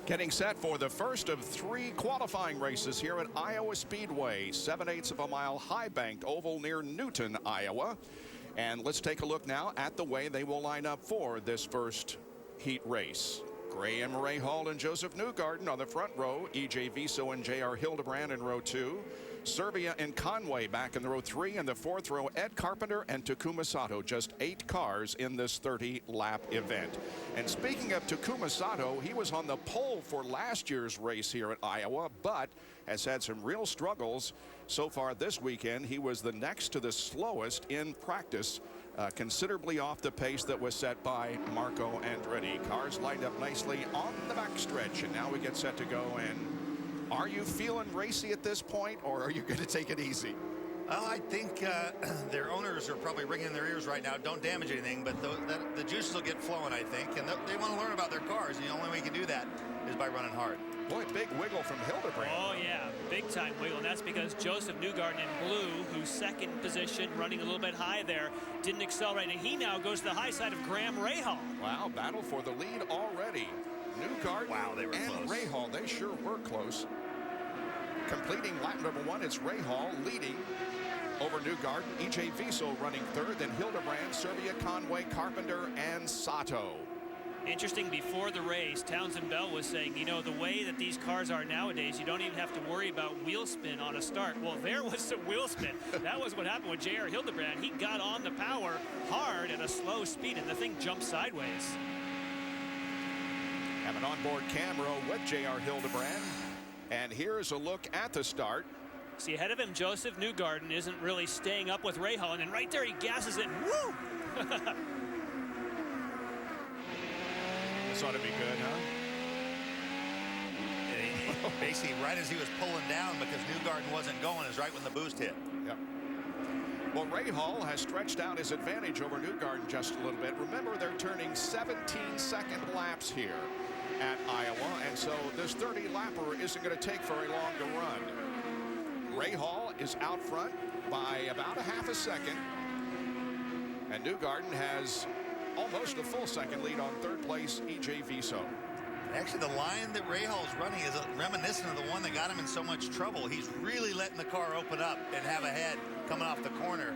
Getting set for the first of 3 qualifying races here at Iowa Speedway, 7/8 of a mile high banked oval near Newton, Iowa. And let's take a look now at the way they will line up for this first heat race. Graham Rahal and Joseph Newgarden on the front row, E.J. Viso and J.R. Hildebrand in row 2. Serbia and Conway back in the row 3. In the 4th row, Ed Carpenter and Takuma Sato. Just 8 cars in this 30-lap event. And speaking of Takuma Sato, he was on the pole for last year's race here at Iowa, but has had some real struggles so far this weekend. He was the next to the slowest in practice, considerably off the pace that was set by Marco Andretti. Cars lined up nicely on the backstretch, and now we get set to go. And are you feeling racy at this point, or are you going to take it easy? Well, I think their owners are probably ringing in their ears right now. Don't damage anything, but the juices will get flowing, I think. And they want to learn about their cars, and the only way you can do that is by running hard. Boy, big wiggle from Hildebrand. Oh, yeah, big-time wiggle. And that's because Joseph Newgarden in blue, who's second position, running a little bit high there, didn't accelerate. And he now goes to the high side of Graham Rahal. Wow, battle for the lead already. Newgarden they were and close. Rahal, they sure were close. Completing lap number 1, it's Rahal leading over Newgarden. E.J. Viso running 3rd, then Hildebrand, Serbia, Conway, Carpenter, and Sato. Interesting, before the race, Townsend Bell was saying, you know, the way that these cars are nowadays, you don't even have to worry about wheel spin on a start. Well, there was some wheel spin. That was what happened with J.R. Hildebrand. He got on the power hard at a slow speed, and the thing jumped sideways. Have an onboard camera with J.R. Hildebrand. And here's a look at the start. See, ahead of him, Joseph Newgarden isn't really staying up with Rahal, and then right there he gasses it. Woo! This ought to be good, huh? Basically, right as he was pulling down because Newgarden wasn't going, is right when the boost hit. Yep. Well, Rahal has stretched out his advantage over Newgarden just a little bit. Remember, they're turning 17-second laps here at Iowa, and so this 30-lapper isn't going to take very long to run. Rahal is out front by about a half a second, and Newgarden has almost a full second lead on 3rd place, E.J. Viso. Actually, the line that Rahal's running is reminiscent of the one that got him in so much trouble. He's really letting the car open up and have a head coming off the corner,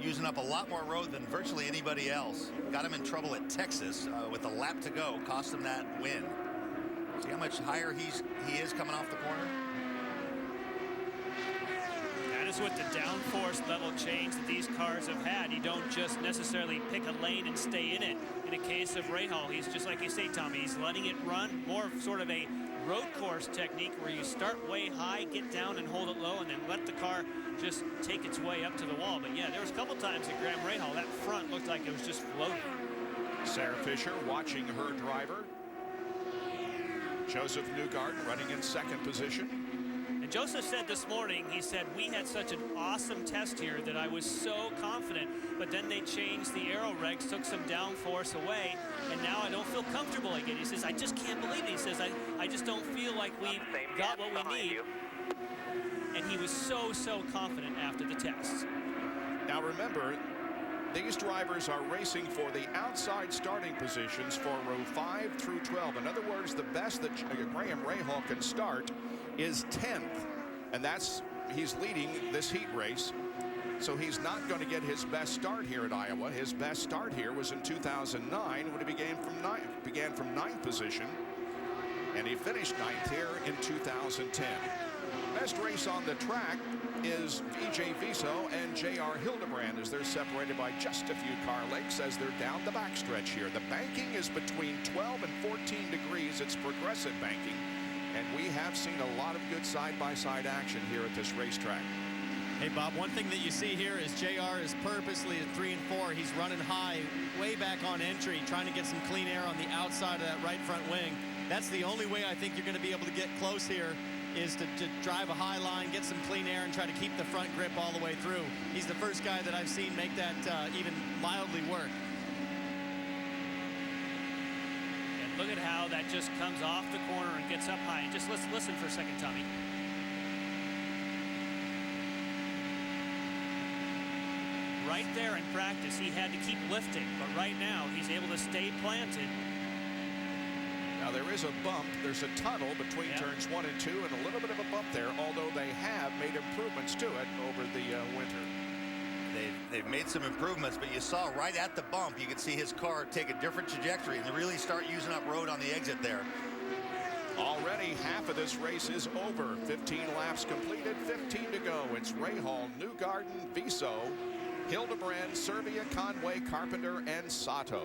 using up a lot more road than virtually anybody else. Got him in trouble at Texas with a lap to go, cost him that win. See how much higher he is coming off the corner? That is with the downforce level change that these cars have had. You don't just necessarily pick a lane and stay in it. In a case of Rahal, he's just like you say, Tommy, he's letting it run, more of sort of a road course technique where you start way high, get down and hold it low, and then let the car just take its way up to the wall. But yeah, there was a couple times at Graham Rahal, that front looked like it was just floating. Sarah Fisher watching her driver. Joseph Newgarden running in 2nd position. And Joseph said this morning, he said, we had such an awesome test here that I was so confident, but then they changed the aero regs, took some downforce away, and now I don't feel comfortable again. He says, I just can't believe it. He says, I just don't feel like we've got what we need. And he was so confident after the test. Now remember, these drivers are racing for the outside starting positions for row 5 through 12. In other words, the best that Graham Rahal can start is 10th, and he's leading this heat race. So he's not going to get his best start here at Iowa. His best start here was in 2009 when he began from 9th position, and he finished 9th here in 2010. Best race on the track is E.J. Viso and J.R. Hildebrand, as they're separated by just a few car lengths as they're down the backstretch here. The banking is between 12 and 14 degrees. It's progressive banking, and we have seen a lot of good side-by-side action here at this racetrack. Hey, Bob, one thing that you see here is JR is purposely at 3 and 4. He's running high, way back on entry, trying to get some clean air on the outside of that right front wing. That's the only way I think you're going to be able to get close here, is to drive a high line, get some clean air, and try to keep the front grip all the way through. He's the first guy that I've seen make that even mildly work. And look at how that just comes off the corner and gets up high. And just listen for a second, Tommy. Right there in practice, he had to keep lifting, but right now he's able to stay planted. Now there is a bump. There's a tunnel between turns 1 and 2 and a little bit of a bump there, although they have made improvements to it over the winter. They've made some improvements, but you saw right at the bump, you could see his car take a different trajectory and really start using up road on the exit there. Already half of this race is over. 15 laps completed, 15 to go. It's Rahal, Newgarden, Viso, Hildebrand, Serbia, Conway, Carpenter, and Sato.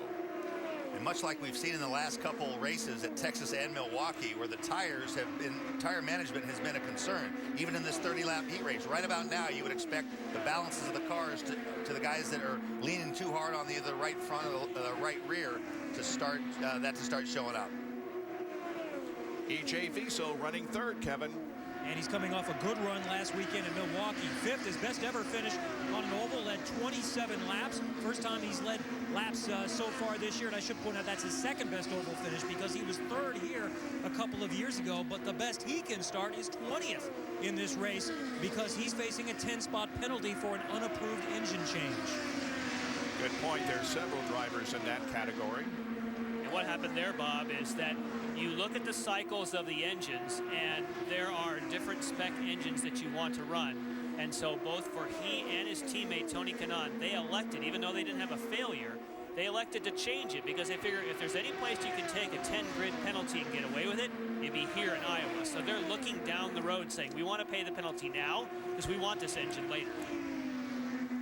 And much like we've seen in the last couple races at Texas and Milwaukee, where the tires have been, tire management has been a concern. Even in this 30-lap heat race, right about now, you would expect the balances of the cars to the guys that are leaning too hard on either the right front or the right rear to start showing up. E.J. Viso running third, Kevin. And he's coming off a good run last weekend in Milwaukee. Fifth, his best ever finish on an oval, led 27 laps. First time he's led laps so far this year. And I should point out that's his second best oval finish because he was third here a couple of years ago. But the best he can start is 20th in this race because he's facing a 10-spot penalty for an unapproved engine change. Good point. There's several drivers in that category. And what happened there, Bob, is that you look at the cycles of the engines, and there are different spec engines that you want to run. And so both for he and his teammate, Tony Kanaan, they elected, even though they didn't have a failure, they elected to change it because they figure if there's any place you can take a 10-grid penalty and get away with it, it'd be here in Iowa. So they're looking down the road saying, we want to pay the penalty now because we want this engine later.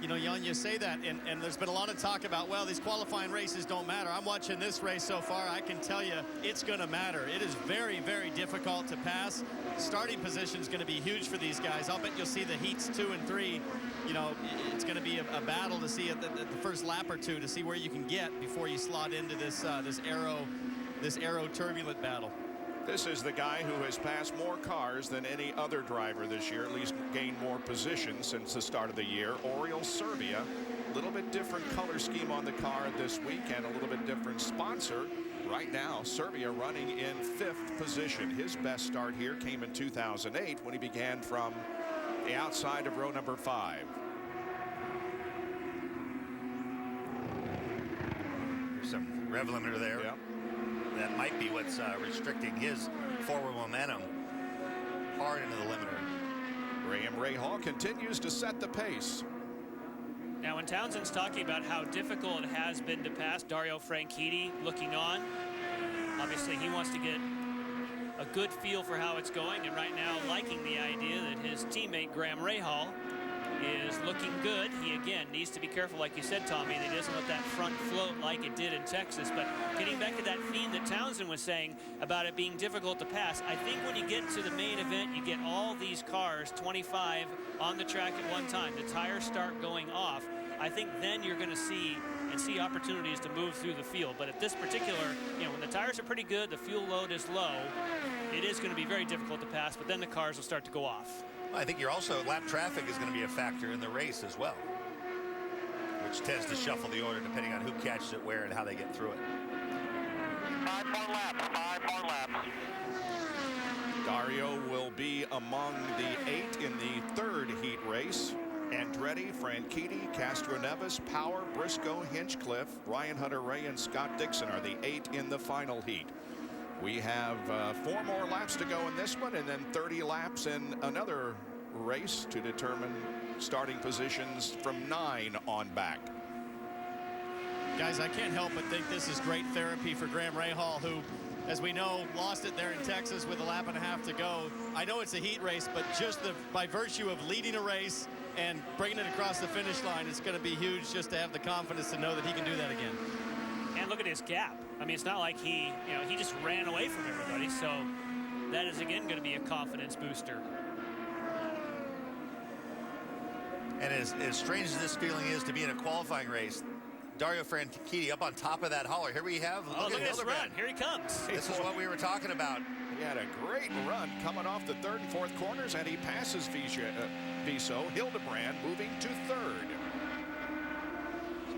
You know, Jan, you say that, and there's been a lot of talk about, well, these qualifying races don't matter. I'm watching this race so far. I can tell you it's going to matter. It is very, very difficult to pass. Starting position is going to be huge for these guys. I'll bet you'll see the heats 2 and 3. You know, it's going to be a battle to see at the first lap or two to see where you can get before you slot into this aero turbulent battle. This is the guy who has passed more cars than any other driver this year, at least gained more positions since the start of the year. Oriol Serbia, a little bit different color scheme on the car this week and a little bit different sponsor. Right now, Serbia running in 5th position. His best start here came in 2008 when he began from the outside of row number 5. There's some rev limiter there. Yep. That might be what's restricting his forward momentum hard into the limiter. Graham Rahal continues to set the pace. Now, when Townsend's talking about how difficult it has been to pass, Dario Franchitti looking on. Obviously, he wants to get a good feel for how it's going, and right now liking the idea that his teammate Graham Rahal is looking good. He again needs to be careful, like you said, Tommy, that he doesn't let that front float like it did in Texas. But getting back to that theme that Townsend was saying about it being difficult to pass, I think when you get to the main event, you get all these cars, 25 on the track at one time. The tires start going off. I think then you're going to see opportunities to move through the field. But at this particular, you know, when the tires are pretty good, the fuel load is low, it is going to be very difficult to pass, but then the cars will start to go off. I think you're also, lap traffic is going to be a factor in the race as well, which tends to shuffle the order depending on who catches it where and how they get through it. 5 more laps, 5 more laps. Dario will be among the 8 in the 3rd heat race. Andretti, Franchitti, Castroneves, Power, Briscoe, Hinchcliffe, Ryan Hunter-Ray, and Scott Dixon are the 8 in the final heat. We have 4 more laps to go in this one, and then 30 laps in another race to determine starting positions from 9 on back. Guys, I can't help but think this is great therapy for Graham Rahal, who, as we know, lost it there in Texas with a lap and a half to go. I know it's a heat race, but just by virtue of leading a race and bringing it across the finish line, it's going to be huge just to have the confidence to know that he can do that again. And look at his gap. I mean, it's not like he just ran away from everybody. So that is, again, going to be a confidence booster. And as strange as this feeling is to be in a qualifying race, Dario Franchitti up on top of that hauler. Here we have, look at this run. Here he comes. This is what we were talking about. He had a great run coming off the 3rd and 4th corners, and he passes Viso. Hildebrand moving to 3rd.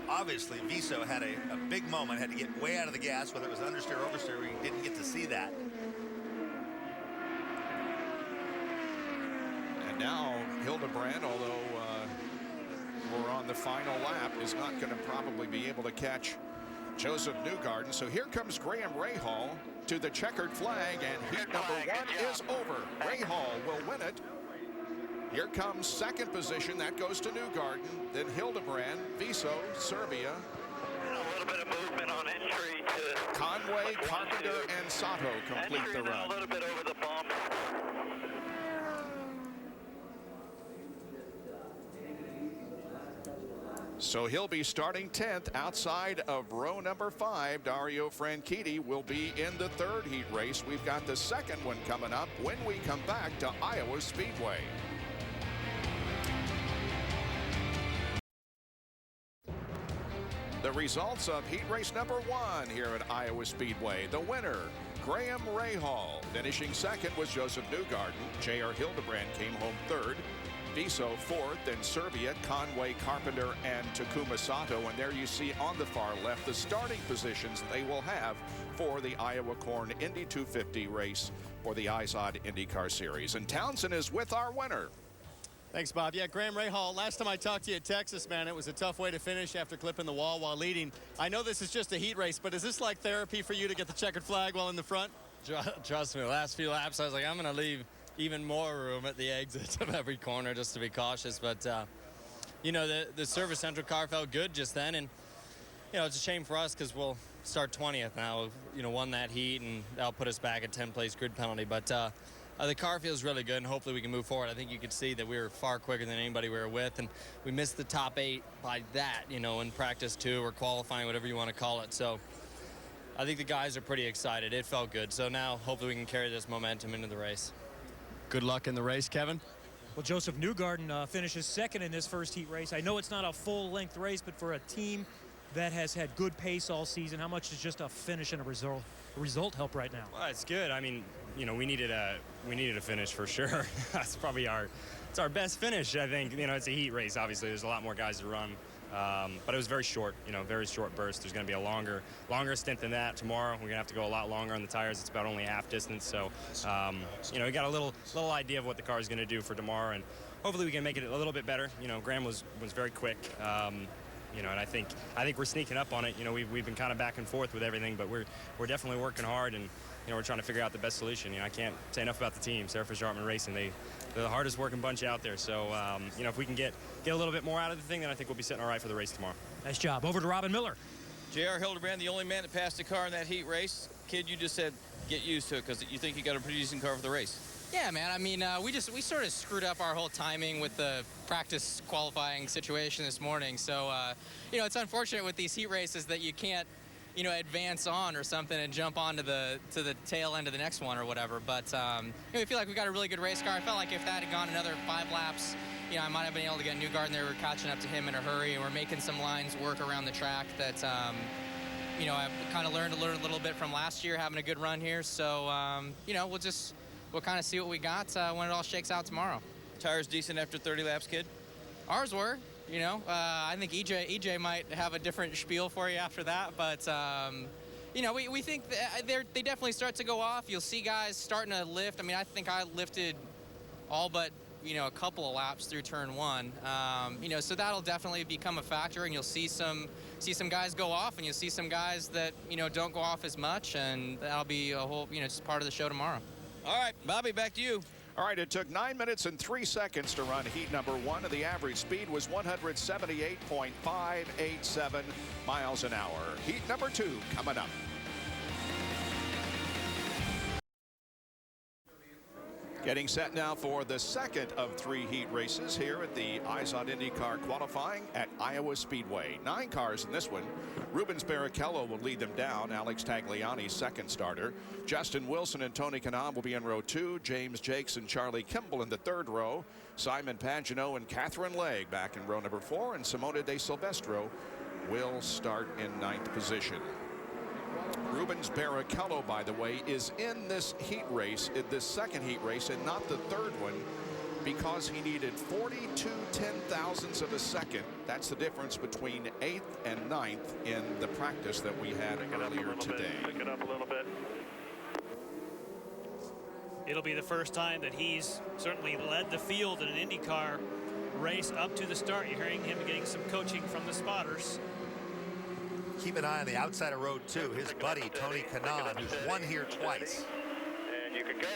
Obviously, Viso had a big moment, had to get way out of the gas, whether it was understeer or oversteer. We didn't get to see that. And now Hildebrand, although we're on the final lap, is not going to probably be able to catch Joseph Newgarden. So here comes Graham Rahal to the checkered flag, and heat number 1 is over. Rahal will win it. Here comes second position. That goes to Newgarden. Then Hildebrand, Viso, Serbia. A little bit of movement on entry to Conway, Carpenter, and Sato complete the run. a little bit over the bump. So he'll be starting 10th outside of row number 5. Dario Franchitti will be in the third heat race. We've got the second one coming up when we come back to Iowa Speedway. The results of heat race number 1 here at Iowa Speedway. The winner, Graham Rahal. Finishing second was Joseph Newgarden. J.R. Hildebrand came home third. Viso fourth, then Serbia, Conway, Carpenter, and Takuma Sato. And there you see on the far left the starting positions they will have for the Iowa Corn Indy 250 race for the IZOD IndyCar Series. And Townsend is with our winner. Thanks, Bob. Yeah, Graham Rahal, last time I talked to you at Texas, man, it was a tough way to finish after clipping the wall while leading. I know this is just a heat race, but is this like therapy for you to get the checkered flag while in the front? Trust me, the last few laps, I was like, I'm going to leave even more room at the exits of every corner just to be cautious. But, you know, the Service Central car felt good just then. And, you know, it's a shame for us because we'll start 20th now. We've, you know, won that heat, and that'll put us back at 10th-place grid penalty. But the car feels really good, and hopefully we can move forward. I think you could see that we were far quicker than anybody we were with, and we missed the top 8 by that, you know, in practice 2 or qualifying, whatever you want to call it. So I think the guys are pretty excited. It felt good. So now hopefully we can carry this momentum into the race. Good luck in the race, Kevin. Well, Joseph Newgarden finishes second in this first heat race. I know it's not a full-length race, but for a team that has had good pace all season, how much does just a finish and a result help right now? Well, it's good. I mean, you know, we needed a finish for sure. That's probably our best finish, I think. You know, it's a heat race. Obviously, there's a lot more guys to run. But it was very short, you know, very short burst. There's going to be a longer stint than that tomorrow. We're going to have to go a lot longer on the tires. It's about only half distance. So, you know, we got a little idea of what the car is going to do for tomorrow, and hopefully we can make it a little bit better. You know, Graham was very quick. You know, and I think we're sneaking up on it. You know, we've been kind of back and forth with everything, but we're definitely working hard, and you know, we're trying to figure out the best solution. You know, I can't say enough about the team, Sarah Fisher-Hartman Racing. They're the hardest working bunch out there. So, you know, if we can get a little bit more out of the thing, then I think we'll be sitting all right for the race tomorrow. Nice job. Over to Robin Miller. J.R. Hildebrand, the only man that passed a car in that heat race. Kid, you just said get used to it because you think you got a pretty decent car for the race. Yeah, man. I mean, we sort of screwed up our whole timing with the practice qualifying situation this morning. So, you know, it's unfortunate with these heat races that you can't, you know, advance on or something and jump on to the tail end of the next one or whatever. But, you know, we feel like we got a really good race car. I felt like if that had gone another 5 laps, you know, I might have been able to get Newgarden there. We're catching up to him in a hurry, and we're making some lines work around the track that, you know, I've kind of learned a little bit from last year, having a good run here. So, you know, we'll kind of see what we got when it all shakes out tomorrow. Tires decent after 30 laps, kid? Ours were. You know, I think EJ might have a different spiel for you after that, but you know, we think they definitely start to go off. You'll see guys starting to lift. I mean, I think I lifted all but, you know, a couple of laps through turn 1. You know, so that'll definitely become a factor, and you'll see some guys go off, and you'll see some guys that, you know, don't go off as much, and that'll be a whole, you know, just part of the show tomorrow. All right, Bobby, back to you. All right, it took 9 minutes and 3 seconds to run heat number 1, and the average speed was 178.587 miles an hour. Heat number 2 coming up. Getting set now for the second of 3 heat races here at the IZOD IndyCar qualifying at Iowa Speedway. 9 cars in this one. Rubens Barrichello will lead them down. Alex Tagliani, second starter. Justin Wilson and Tony Kanaan will be in row 2. James Jakes and Charlie Kimball in the 3rd row. Simon Pagenaud and Catherine Legg back in row number 4. And Simona De Silvestro will start in 9th position. Rubens Barrichello, by the way, is in this heat race, in this second heat race, and not the 3rd one, because he needed 42 10,000ths of a second. That's the difference between 8th and 9th in the practice that we had earlier today. Pick it up a little bit. It'll be the first time that he's certainly led the field in an IndyCar race up to the start. You're hearing him getting some coaching from the spotters. keep an eye on the outside of road 2. His buddy, Tony Kanaan, who's won here twice. And you can go.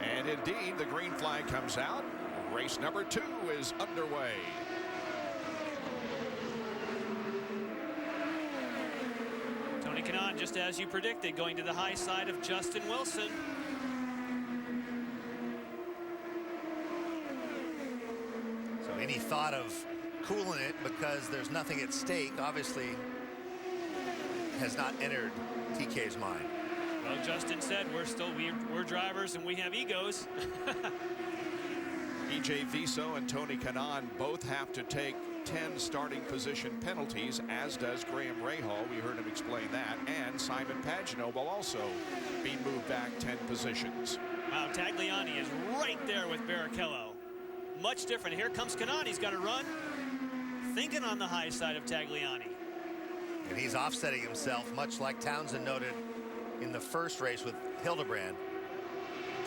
And indeed, the green flag comes out. Race number 2 is underway. Tony Kanaan, just as you predicted, going to the high side of Justin Wilson. So any thought of cooling it because there's nothing at stake, obviously, has not entered TK's mind. Well, Justin said we're drivers and we have egos. EJ Viso and Tony Kanaan both have to take 10 starting position penalties, as does Graham Rahal. We heard him explain that. And Simon Pagenaud will also be moved back 10 positions. Wow, Tagliani is right there with Barrichello. Much different. Here comes Kanaan. He's got to run. Thinking on the high side of Tagliani. And he's offsetting himself, much like Townsend noted in the first race with Hildebrand.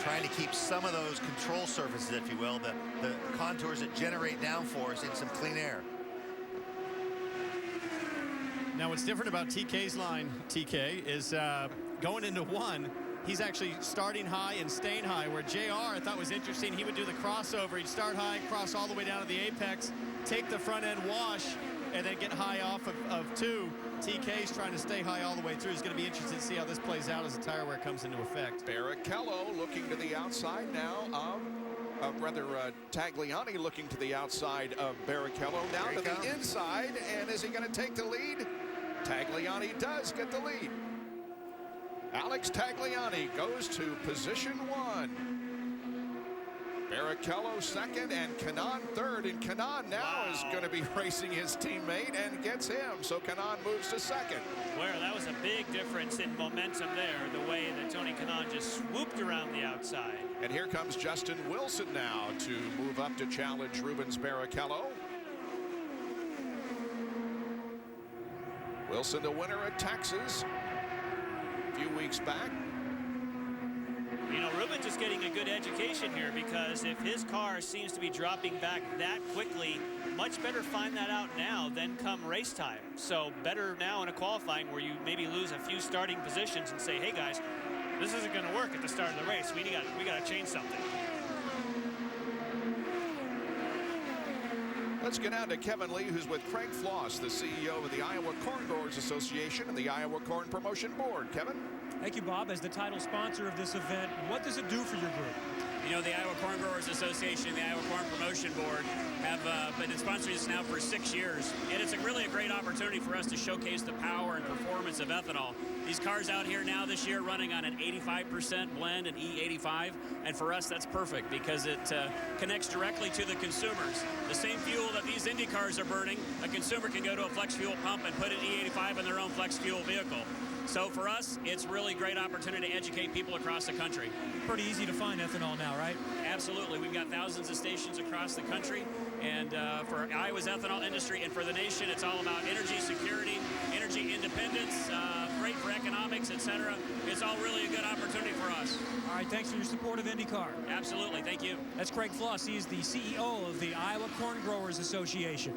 Trying to keep some of those control surfaces, if you will, the contours that generate downforce in some clean air. Now, what's different about TK's line, TK, is going into 1, he's actually starting high and staying high, where JR I thought was interesting. He would do the crossover. He'd start high, cross all the way down to the apex, take the front end wash, and then get high off of 2. TK's trying to stay high all the way through. It's going to be interesting to see how this plays out as the tire wear comes into effect. Barrichello looking to the outside now of Tagliani looking to the outside of Barrichello. Now to the inside, and is he going to take the lead? Tagliani does get the lead. Alex Tagliani goes to position 1. Barrichello second and Kanaan third, and Kanaan now is going to be racing his teammate and gets him, so Kanaan moves to second. Where that was a big difference in momentum there, the way that Tony Kanaan just swooped around the outside. And here comes Justin Wilson now to move up to challenge Rubens Barrichello. Wilson, the winner at Texas a few weeks back. You know, Rubens is getting a good education here, because if his car seems to be dropping back that quickly, much better find that out now than come race time. So better now in a qualifying where you maybe lose a few starting positions and say, hey guys, this isn't going to work at the start of the race. We got to change something. Let's get out to Kevin Lee, who's with Craig Floss, the CEO of the Iowa Corn Growers Association and the Iowa Corn Promotion Board. Kevin? Thank you, Bob. As the title sponsor of this event, what does it do for your group? You know, the Iowa Corn Growers Association and the Iowa Corn Promotion Board have been sponsoring this now for 6 years. And it's really a great opportunity for us to showcase the power and performance of ethanol. These cars out here now this year running on an 85% blend, an E85. And for us, that's perfect because it connects directly to the consumers. The same fuel that these Indy cars are burning, a consumer can go to a flex fuel pump and put an E85 in their own flex fuel vehicle. So for us, it's really a great opportunity to educate people across the country. Pretty easy to find ethanol now, right? Absolutely. We've got thousands of stations across the country. And for Iowa's ethanol industry and for the nation, it's all about energy security, energy independence, great for economics, etc. It's all really a good opportunity for us. All right, thanks for your support of IndyCar. Absolutely. Thank you. That's Craig Floss. He is the CEO of the Iowa Corn Growers Association.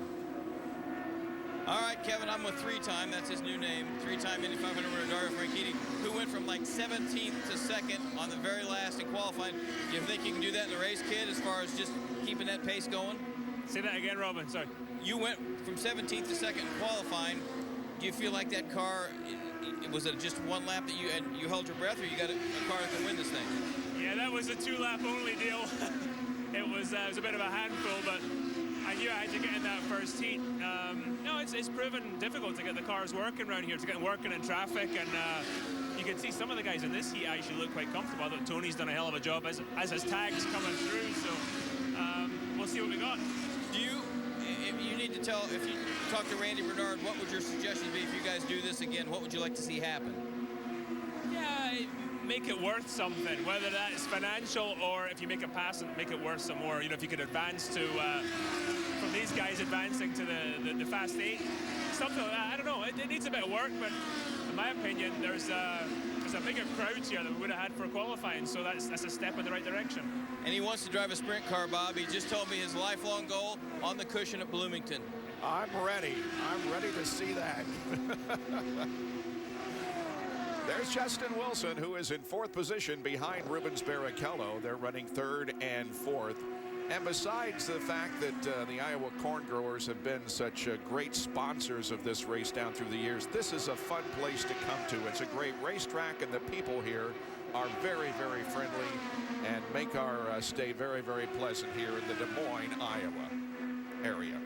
All right, Kevin, I'm with three-time, that's his new name, three-time Indy 500 winner Dario Franchitti, who went from like 17th to 2nd on the very last in qualifying. Do you think you can do that in the race, kid, as far as just keeping that pace going? Say that again, Robin, sorry. You went from 17th to 2nd in qualifying. Do you feel like that car, was it just one lap that you held your breath, or you got a car that can win this thing? Yeah, that was a 2-lap only deal. It was a bit of a handful, but I knew I had to get in that first heat. No, it's proven difficult to get the cars working around here, to get them working in traffic, and you can see some of the guys in this heat actually look quite comfortable. I thought Tony's done a hell of a job as his tags coming through, so we'll see what we got. Do you, if you need to tell, if you talk to Randy Bernard, what would your suggestion be if you guys do this again? What would you like to see happen? Yeah, make it worth something, whether that's financial or if you make a pass and make it worth some more. You know, if you could advance to from these guys advancing to the Fast 8, something like that. I don't know. It needs a bit of work, but in my opinion, there's a bigger crowd here than we would have had for qualifying, so that's a step in the right direction. And he wants to drive a sprint car, Bob. He just told me his lifelong goal on the cushion at Bloomington. I'm ready. I'm ready to see that. There's Justin Wilson, who is in 4th position behind Rubens Barrichello. They're running 3rd and 4th. And besides the fact that the Iowa Corn Growers have been such great sponsors of this race down through the years, this is a fun place to come to. It's a great racetrack, and the people here are very, very friendly and make our stay very, very pleasant here in the Des Moines, Iowa area.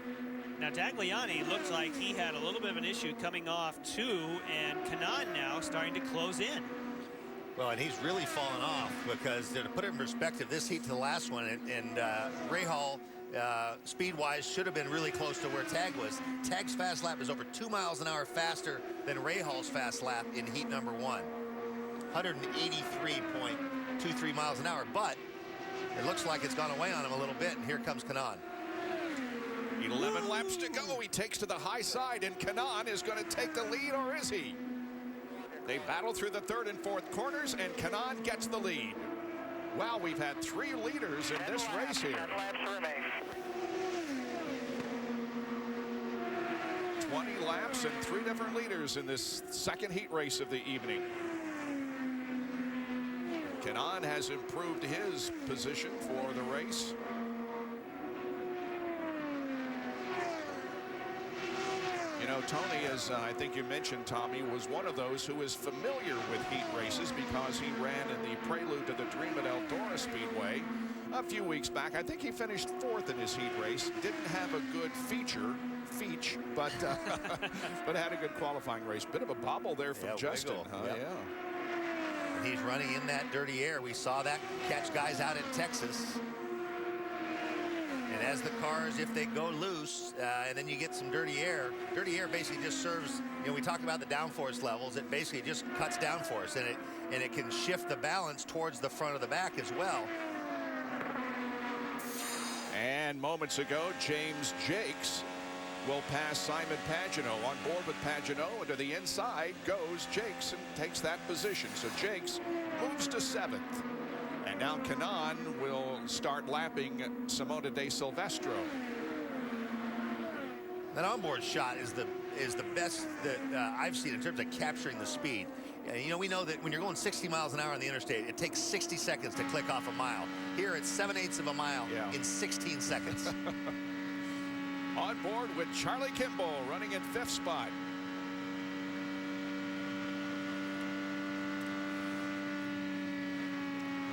Now Tagliani looks like he had a little bit of an issue coming off 2, and Kanaan now starting to close in. Well, and he's really fallen off, because to put it in perspective, this heat to the last one, and Rahal, speed-wise, should have been really close to where Tag was. Tag's fast lap is over 2 miles an hour faster than Rahal's fast lap in heat number 1. 183.23 miles an hour, but it looks like it's gone away on him a little bit, and here comes Kanaan. 11 laps to go. He takes to the high side, and Kanaan is going to take the lead, or is he? They battle through the 3rd and 4th corners, and Kanaan gets the lead. Wow, we've had 3 leaders in this race here. 20 laps and 3 different leaders in this second heat race of the evening. Kanaan has improved his position for the race. You know, Tony, as I think you mentioned, Tommy, was one of those who is familiar with heat races because he ran in the prelude to the Dream at Eldora Speedway a few weeks back. I think he finished 4th in his heat race. Didn't have a good feature, but but had a good qualifying race. Bit of a bobble there from Justin. Yep. Yeah. He's running in that dirty air. We saw that catch guys out in Texas. And as the cars, if they go loose, and then you get some dirty air basically just serves, you know, we talked about the downforce levels. It basically just cuts downforce, and it can shift the balance towards the front of the back as well. And moments ago, James Jakes will pass Simon Pagenaud. On board with Pagenaud, and to the inside goes Jakes and takes that position. So Jakes moves to 7th. And now Kanaan will start lapping Simona de Silvestro. That onboard shot is the best that I've seen in terms of capturing the speed. You know, we know that when you're going 60 miles an hour on the interstate, it takes 60 seconds to click off a mile. Here it's 7/8 of a mile in 16 seconds. On board with Charlie Kimball running in 5th spot.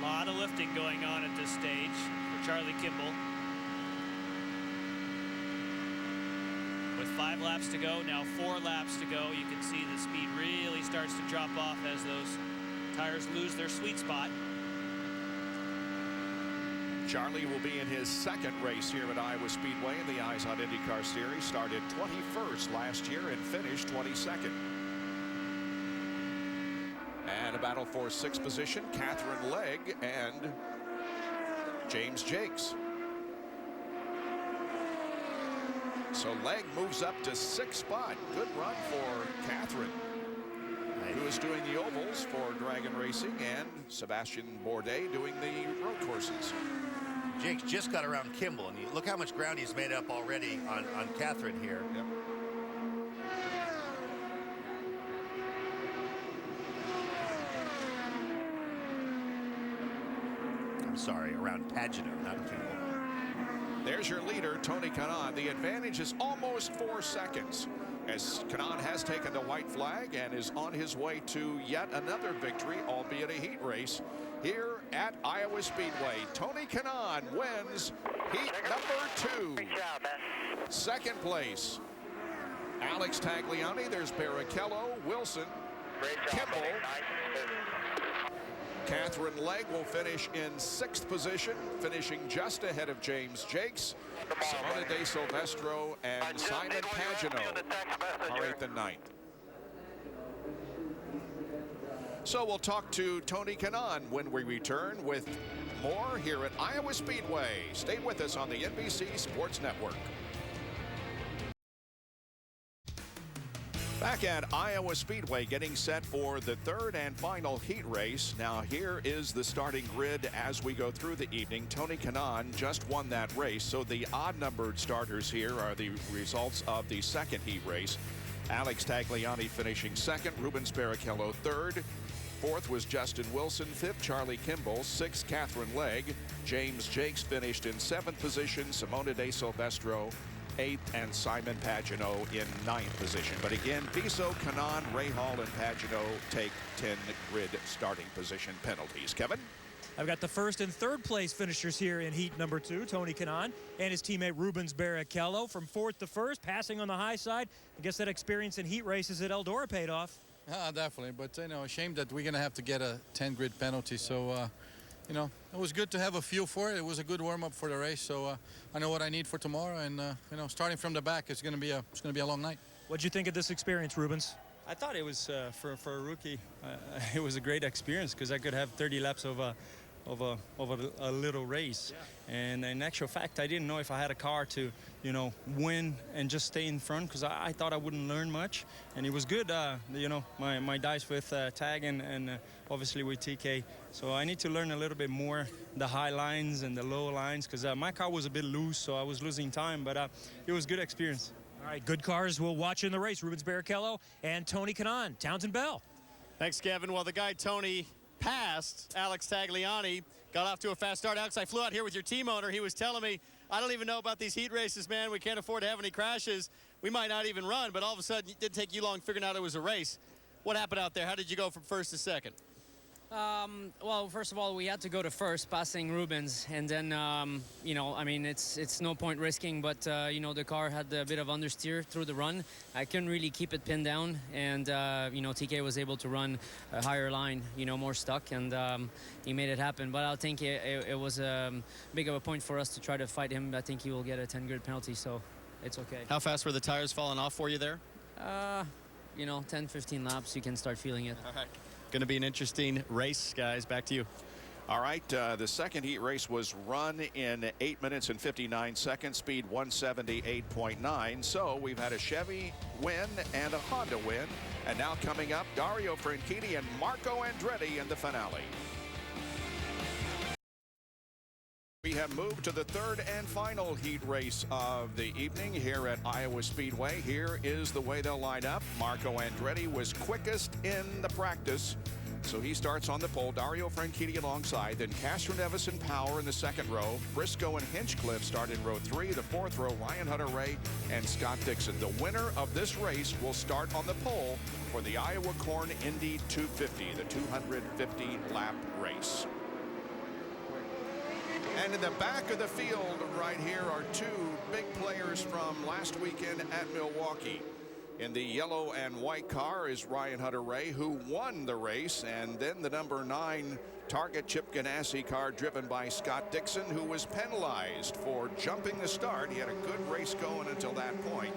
A lot of lifting going on at this stage for Charlie Kimball. With 5 laps to go, now 4 laps to go, you can see the speed really starts to drop off as those tires lose their sweet spot. Charlie will be in his 2nd race here at Iowa Speedway in the Eyes on IndyCar Series. Started 21st last year and finished 22nd. And a battle for 6th position, Catherine Legg and James Jakes. So Legg moves up to 6th spot. Good run for Catherine, who is doing the ovals for Dragon Racing, and Sebastian Bourdais doing the road courses. Jakes just got around Kimball, and you look how much ground he's made up already on Catherine here. Yep. Sorry, around Pagenaud, not Kimball. There's your leader, Tony Kanaan. The advantage is almost 4 seconds, as Kanaan has taken the white flag and is on his way to yet another victory, albeit a heat race, here at Iowa Speedway. Tony Kanaan wins heat number 2. Great job, man. 2nd place, Alex Tagliani. There's Barrichello, Wilson, Great job, Kimball. Nice. Catherine Legg will finish in 6th position, finishing just ahead of James Jakes. Simona de Silvestro and Simon Pagenaud are 8th and 9th. So we'll talk to Tony Kanaan when we return with more here at Iowa Speedway. Stay with us on the NBC Sports Network. Back at Iowa Speedway, getting set for the third and final heat race. Now here is the starting grid as we go through the evening. Tony Kanaan just won that race, so the odd-numbered starters here are the results of the second heat race. Alex Tagliani finishing second, Rubens Barrichello third. Fourth was Justin Wilson, fifth Charlie Kimball, sixth Catherine Legg. James Jakes finished in seventh position, Simona De Silvestro eighth, and Simon Pagenaud in ninth position. But again, Biso, Kanaan, Rahal, and Pagenaud take 10 grid starting position penalties. Kevin? I've got the first and third place finishers here in heat number 2. Tony Kanaan and his teammate Rubens Barrichello from fourth to first, passing on the high side. I guess that experience in heat races at Eldora paid off. Definitely, but you know, a shame that we're going to have to get a 10 grid penalty. So, you know, it was good to have a feel for it. It was a good warm up for the race. So I know what I need for tomorrow, and you know, starting from the back, it's going to be a long night. What'd you think of this experience, Rubens? I thought it was for a rookie. It was a great experience because I could have 30 laps of a little race. Yeah. And in actual fact, I didn't know if I had a car to, you know, win and just stay in front because I thought I wouldn't learn much. And it was good, you know, my dice with Tag and obviously with TK. So I need to learn a little bit more the high lines and the low lines because my car was a bit loose, so I was losing time. But it was a good experience. All right, good cars. We'll watch in the race. Rubens Barrichello and Tony Kanaan. Townsend Bell. Thanks, Kevin. Well, the guy Tony passed, Alex Tagliani, got off to a fast start. Alex, I flew out here with your team owner. He was telling me, I don't even know about these heat races, man. We can't afford to have any crashes. We might not even run, but all of a sudden, it didn't take you long figuring out it was a race. What happened out there? How did you go from first to second? Well, first of all, we had to go to first, passing Rubens, and then, you know, I mean, it's no point risking, but, you know, the car had a bit of understeer through the run. I couldn't really keep it pinned down, and, you know, TK was able to run a higher line, you know, more stuck, and he made it happen. But I think it was big of a point for us to try to fight him. I think he will get a 10 grid penalty, so it's okay. How fast were the tires falling off for you there? You know, 10, 15 laps, you can start feeling it. All right. Going to be an interesting race, guys. Back to you. All right, the second heat race was run in 8 minutes and 59 seconds, speed 178.9. So we've had a Chevy win and a Honda win. And now coming up, Dario Franchitti and Marco Andretti in the finale. We have moved to the third and final heat race of the evening here at Iowa Speedway. Here is the way they'll line up. Marco Andretti was quickest in the practice, so he starts on the pole. Dario Franchitti alongside. Then Castroneves and Power in the second row. Briscoe and Hinchcliffe start in row 3. The fourth row, Ryan Hunter-Reay and Scott Dixon. The winner of this race will start on the pole for the Iowa Corn Indy 250, the 250-lap race. And in the back of the field right here are two big players from last weekend at Milwaukee. In the yellow and white car is Ryan Hunter-Reay, who won the race, and then the number 9 Target Chip Ganassi car driven by Scott Dixon, who was penalized for jumping the start. He had a good race going until that point.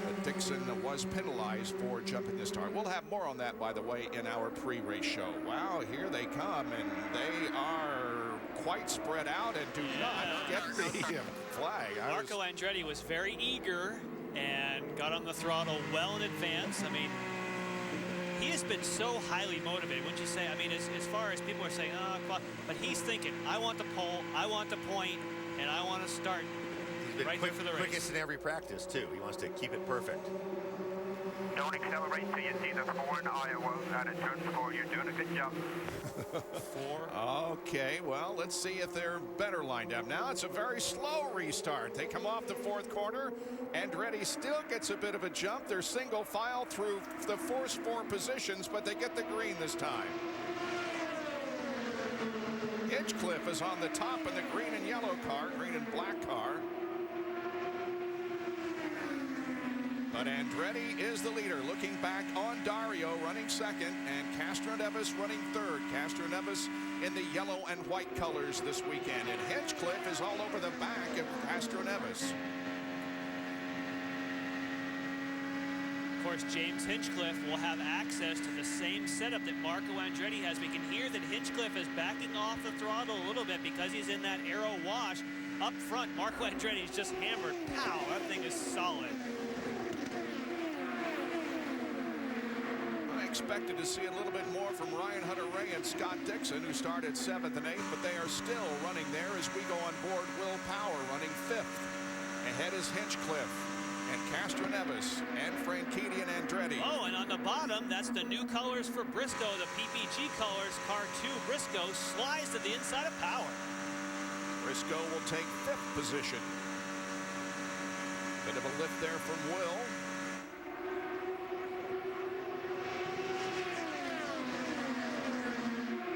But Dixon was penalized for jumping the start. We'll have more on that, by the way, in our pre-race show. Wow, here they come, and they are quite spread out and do not get the flag. Marco Andretti was very eager and got on the throttle well in advance. I mean, he has been so highly motivated, wouldn't you say? I mean, as far as people are saying, oh, but he's thinking, I want the pole, I want the point, and I want to start right here for the race. Quickest in every practice, too. He wants to keep it perfect. Don't accelerate till you see the 4 in Iowa. That is turn 4. You're doing a good job. 4. Okay, well, let's see if they're better lined up. Now it's a very slow restart. They come off the fourth corner. Andretti still gets a bit of a jump. They're single file through the first 4 positions, but they get the green this time. Hinchcliffe is on the top in the green and yellow car, green and black car. But Andretti is the leader, looking back on Dario running second and Castroneves running third. Castroneves in the yellow and white colors this weekend, and Hinchcliffe is all over the back of Castroneves. Of course, James Hinchcliffe will have access to the same setup that Marco Andretti has. We can hear that Hinchcliffe is backing off the throttle a little bit because he's in that aero wash. Up front, Marco Andretti's just hammered. Pow, that thing is solid. expected to see a little bit more from Ryan Hunter-Reay and Scott Dixon, who started 7th and 8th, but they are still running there as we go on board. Will Power running 5th. Ahead is Hinchcliffe and Castro Neves and Franchitti and Andretti. Oh, and on the bottom, that's the new colors for Briscoe, the PPG colors. Car 2, Briscoe, slides to the inside of Power. Briscoe will take 5th position. Bit of a lift there from Will.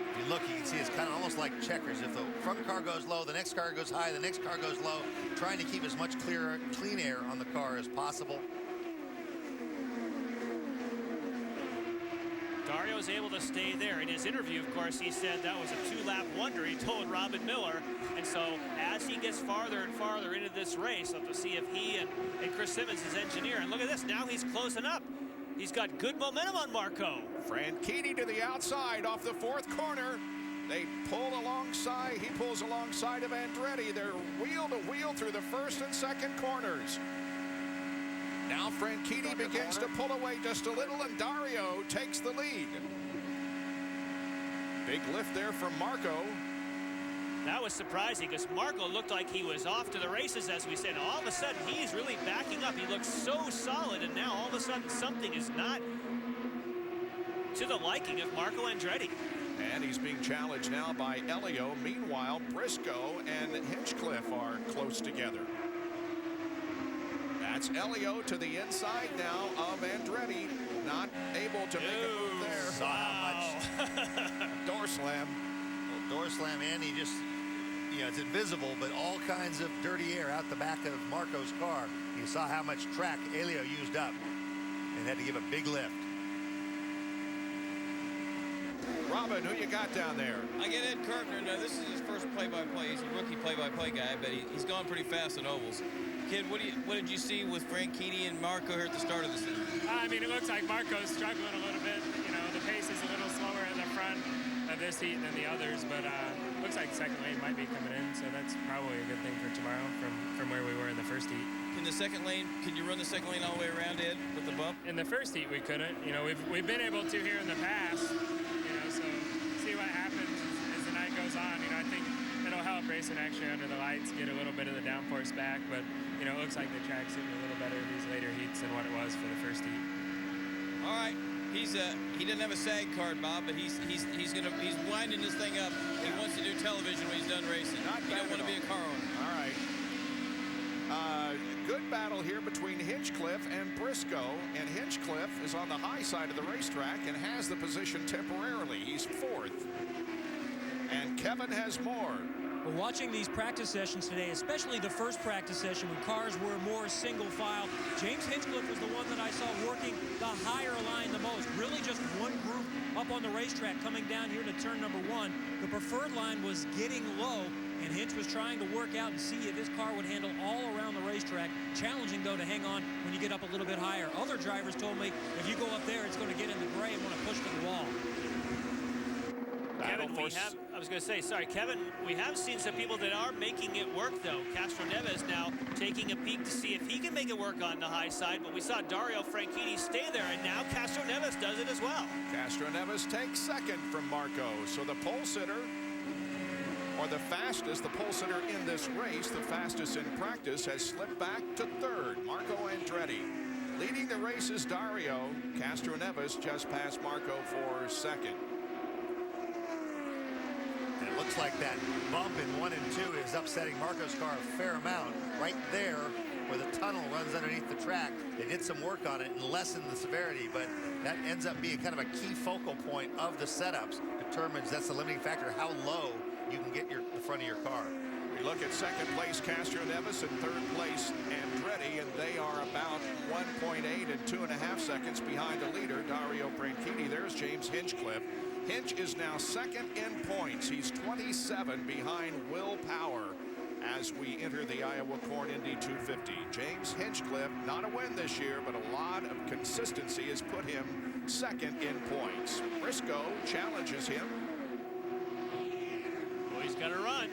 If you look, you can see it's kind of almost like checkers. If the front car goes low, the next car goes high, the next car goes low, trying to keep as much clean air on the car as possible. Dario was able to stay there. In his interview, of course, he said that was a 2-lap wonder. He told Robin Miller. And so as he gets farther and farther into this race, we'll have to see if he and Chris Simmons, his engineer, and look at this, now he's closing up. He's got good momentum on Marco. Franchitti to the outside off the 4th corner. They pull alongside. He pulls alongside of Andretti. They're wheel to wheel through the 1st and 2nd corners. Now Franchitti begins to pull away just a little, and Dario takes the lead. Big lift there from Marco. That was surprising because Marco looked like he was off to the races, as we said. All of a sudden, he's really backing up. He looks so solid, and now all of a sudden something is not to the liking of Marco Andretti. And he's being challenged now by Elio. Meanwhile, Briscoe and Hinchcliffe are close together. That's Elio to the inside now of Andretti. Not able to make a move there. Saw how much door slam. Well, door slam, and he just, you know, it's invisible, but all kinds of dirty air out the back of Marco's car. You saw how much track Elio used up and had to give a big lift. Robin, who you got down there? I get Ed Kirkner. Now, this is his first play-by-play. He's a rookie play-by-play guy, but he's gone pretty fast in ovals. Kid, what did you see with Franchitti and Marco here at the start of the season? I mean, it looks like Marco's struggling a little bit. You know, the pace is a little slower in the front of this heat than the others, but looks like the second lane might be coming in, so that's probably a good thing for tomorrow from where we were in the first heat. In the second lane, can you run the second lane all the way around, Ed, with the bump? In the first heat, we couldn't. You know, we've been able to here in the past. You know, so see what happens as the night goes on. You know, I think it'll help racing actually under the lights get a little bit of the downforce back, but you know, it looks like the track's getting a little better in these later heats than what it was for the first heat. All right, he doesn't have a SAG card, Bob, but he's winding this thing up. He wants to do television when he's done racing. He don't want to be a car owner. All right. Good battle here between Hinchcliffe and Briscoe, and Hinchcliffe is on the high side of the racetrack and has the position temporarily. He's 4th. And Kevin has more. Well, watching these practice sessions today, especially the first practice session when cars were more single file, James Hinchcliffe was the one that I saw working the higher line the most. Really just one group up on the racetrack coming down here to turn number 1. The preferred line was getting low, and Hinch was trying to work out and see if his car would handle all around the racetrack. Challenging, though, to hang on when you get up a little bit higher. Other drivers told me if you go up there, it's going to get in the gray and want to push to the wall. Kevin, I was going to say, sorry, Kevin, we have seen some people that are making it work, though. Castro Neves now taking a peek to see if he can make it work on the high side, but we saw Dario Franchitti stay there, and now Castro Neves does it as well. Castro Neves takes 2nd from Marco, so the pole sitter, or the fastest, the pole sitter in this race, the fastest in practice, has slipped back to 3rd. Marco Andretti. Leading the race is Dario. Castro Neves just passed Marco for 2nd. And it looks like that bump in 1 and 2 is upsetting Marco's car a fair amount. Right there, where the tunnel runs underneath the track, they did some work on it and lessened the severity, but that ends up being kind of a key focal point of the setups. Determines that's the limiting factor, how low you can get the front of your car. We look at 2nd place Castro Neves and 3rd place Andretti, and they are about 1.8 and 2.5 seconds behind the leader, Dario Franchitti. There's James Hinchcliffe. Hinch is now 2nd in points. He's 27 behind Will Power as we enter the Iowa Corn Indy 250. James Hinchcliffe, not a win this year, but a lot of consistency has put him 2nd in points. Briscoe challenges him. Well, he's got to run.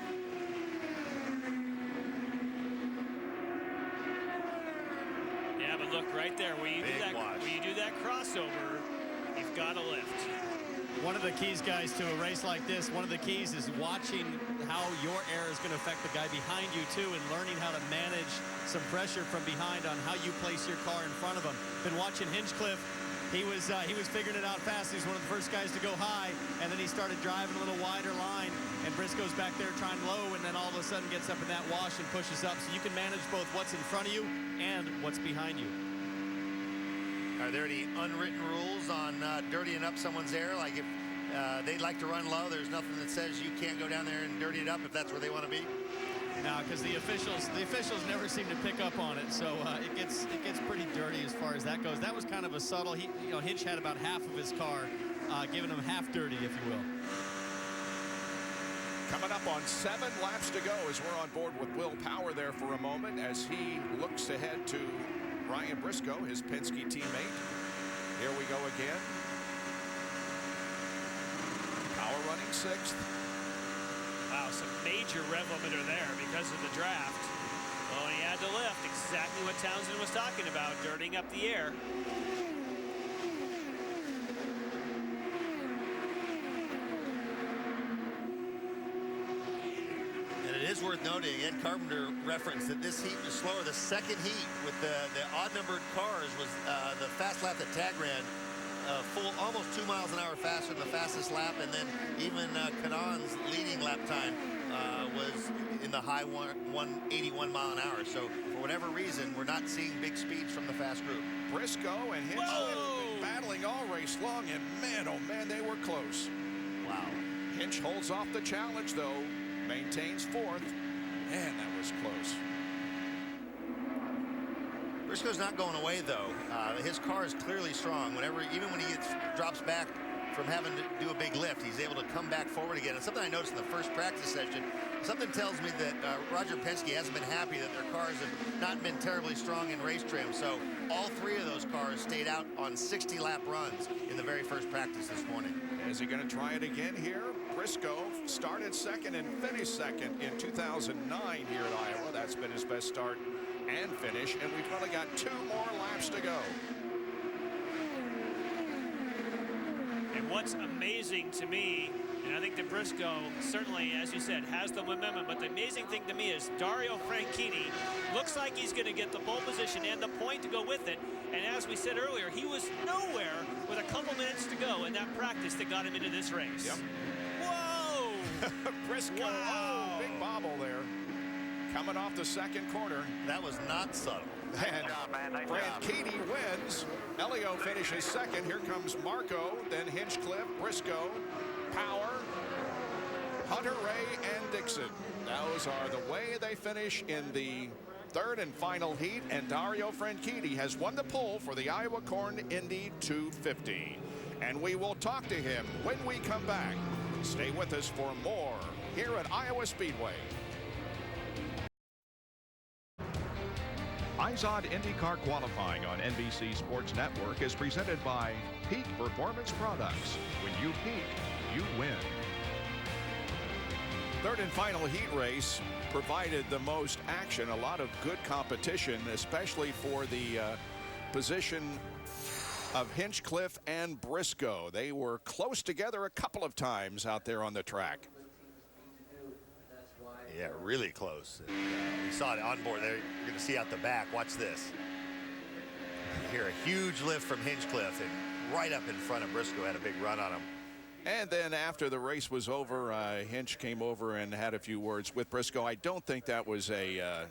Yeah, but look right there, where you do that crossover, you've got to lift. One of the keys, guys, to a race like this, one of the keys is watching how your air is going to affect the guy behind you, too, and learning how to manage some pressure from behind on how you place your car in front of him. Been watching Hinchcliffe. He was figuring it out fast. He was one of the first guys to go high, and then he started driving a little wider line, and Briscoe's back there trying low, and then all of a sudden gets up in that wash and pushes up. So you can manage both what's in front of you and what's behind you. Are there any unwritten rules on dirtying up someone's air? Like if they'd like to run low, there's nothing that says you can't go down there and dirty it up if that's where they want to be? No, because the officials never seem to pick up on it, so it gets pretty dirty as far as that goes. That was kind of a subtle. Hinch had about half of his car, giving him half dirty, if you will. Coming up on 7 laps to go as we're on board with Will Power there for a moment as he looks ahead to Ryan Briscoe, his Penske teammate. Here we go again. Power running 6th. Wow, some major rev limiter there because of the draft. Well, he had to lift, exactly what Townsend was talking about, dirtying up the air. And it is worth noting, Ed Carpenter referenced that this heat was slower. The second heat with the odd-numbered cars was the fast lap that Tag ran. Full almost 2 miles an hour faster than the fastest lap, and then even Kanon's leading lap time was in the high 181 mile an hour. So for whatever reason, we're not seeing big speeds from the fast group. Briscoe and Hinchcliffe have been battling all race long, and man, oh man, they were close. Wow. Hinch holds off the challenge though, maintains 4th. Man, that was close. Briscoe's not going away though. His car is clearly strong. Even when he drops back from having to do a big lift, he's able to come back forward again. And something I noticed in the first practice session, something tells me that Roger Penske hasn't been happy that their cars have not been terribly strong in race trim. So all 3 of those cars stayed out on 60-lap runs in the very first practice this morning. Is he going to try it again here? Briscoe started 2nd and finished 2nd in 2009 here at Iowa. That's been his best start and finish, and we've only got 2 more laps to go. And what's amazing to me, and I think that Briscoe certainly, as you said, has the momentum, but the amazing thing to me is Dario Franchitti looks like he's going to get the pole position and the point to go with it. And as we said earlier, he was nowhere with a couple minutes to go in that practice that got him into this race. Yep. Whoa! Briscoe, wow. Big bobble there. Coming off the 2nd corner. That was not subtle. And Franchitti wins. Elio finishes 2nd. Here comes Marco, then Hinchcliffe, Briscoe, Power, Hunter Ray, and Dixon. Those are the way they finish in the 3rd and final heat. And Dario Franchitti has won the pole for the Iowa Corn Indy 250. And we will talk to him when we come back. Stay with us for more here at Iowa Speedway. IZOD IndyCar qualifying on NBC Sports Network is presented by Peak Performance Products. When you peak, you win. 3rd and final heat race provided the most action, a lot of good competition, especially for the position of Hinchcliffe and Briscoe. They were close together a couple of times out there on the track. Yeah, really close. We saw it on board there. You're going to see out the back. Watch this. You hear a huge lift from Hinchcliffe, and right up in front of Briscoe had a big run on him. And then after the race was over, Hinch came over and had a few words with Briscoe. I don't think that was a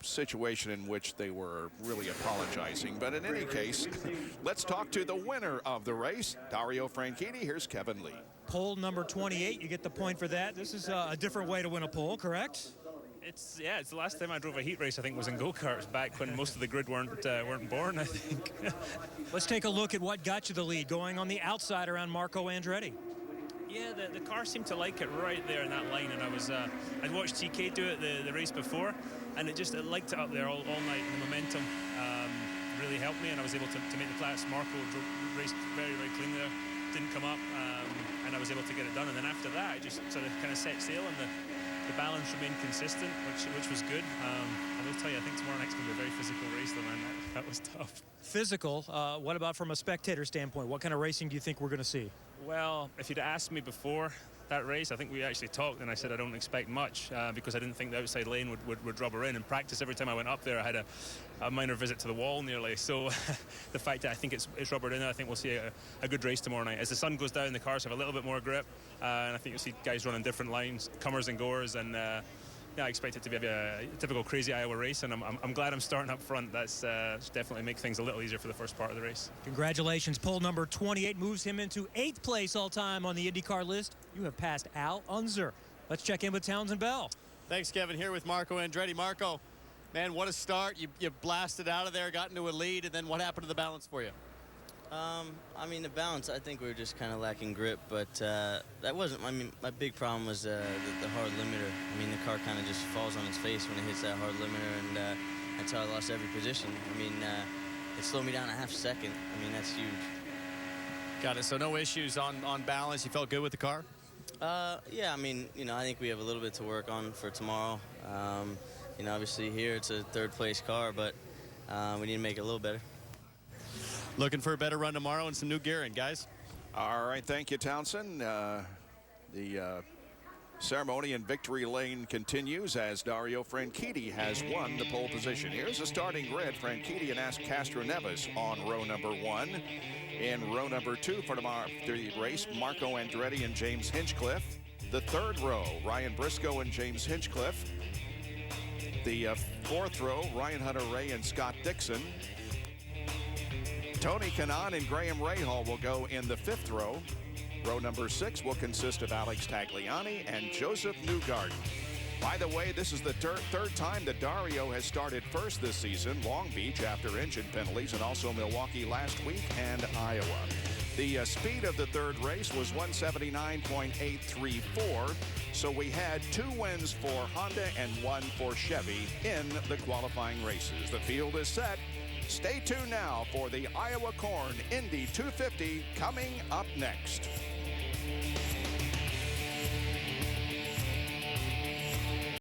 situation in which they were really apologizing. But in any case, let's talk to the winner of the race, Dario Franchitti. Here's Kevin Lee. Pole number 28, you get the point for that. This is a different way to win a pole, correct? It's the last time I drove a heat race, I think, was in go-karts back when most of the grid weren't born, I think. Let's take a look at what got you the lead, going on the outside around Marco Andretti. Yeah, the car seemed to like it right there in that line, and I'd watched TK do it the race before, and it liked it up there all night. The momentum really helped me, and I was able to make the class. Marco raced very, very clean there, didn't come up, and I was able to get it done. And then after that, I just sort of kind of set sail, and the the balance remained consistent, which was good. I will tell you, I think tomorrow night's going to be a very physical race, though, man. That was tough. Physical. What about from a spectator standpoint? What kind of racing do you think we're going to see? Well, if you'd asked me before that race, I think we actually talked, and I said I don't expect much because I didn't think the outside lane would rubber in. In practice, every time I went up there, I had a minor visit to the wall nearly. So the fact that I think it's rubbered in, I think we'll see a good race tomorrow night. As the sun goes down, the cars have a little bit more grip, and I think you'll see guys running different lines, comers and goers, and yeah, I expect it to be a typical crazy Iowa race, and I'm glad I'm starting up front. That's definitely make things a little easier for the first part of the race. Congratulations. Pole number 28 moves him into 8th place all-time on the IndyCar list. You have passed Al Unser. Let's check in with Townsend Bell. Thanks, Kevin. Here with Marco Andretti. Marco, man, what a start. You blasted out of there, got into a lead, and then what happened to the balance for you? I mean, the balance, I think we were just kind of lacking grip, but that wasn't, I mean, my big problem was the hard limiter. I mean, the car kind of just falls on its face when it hits that hard limiter, and that's how I lost every position. I mean, it slowed me down a half second. I mean, that's huge. Got it. So no issues on balance. You felt good with the car? Yeah, I mean, you know, I think we have a little bit to work on for tomorrow. You know, obviously here it's a 3rd place car, but we need to make it a little better. Looking for a better run tomorrow and some new gearing, guys. All right, thank you, Townsend. The ceremony in victory lane continues as Dario Franchitti has won the pole position. Here's the starting grid. Franchitti and Castro Neves on row number 1. In row number 2 for the race, Marco Andretti and James Hinchcliffe. The 3rd row, Ryan Briscoe and James Hinchcliffe. The 4th row, Ryan Hunter-Reay and Scott Dixon. Tony Kanaan and Graham Rahal will go in the 5th row. Row number 6 will consist of Alex Tagliani and Joseph Newgarden. By the way, this is the third time that Dario has started first this season. Long Beach after engine penalties, and also Milwaukee last week and Iowa. The speed of the 3rd race was 179.834. So we had 2 wins for Honda and 1 for Chevy in the qualifying races. The field is set. Stay tuned now for the Iowa Corn Indy 250 coming up next.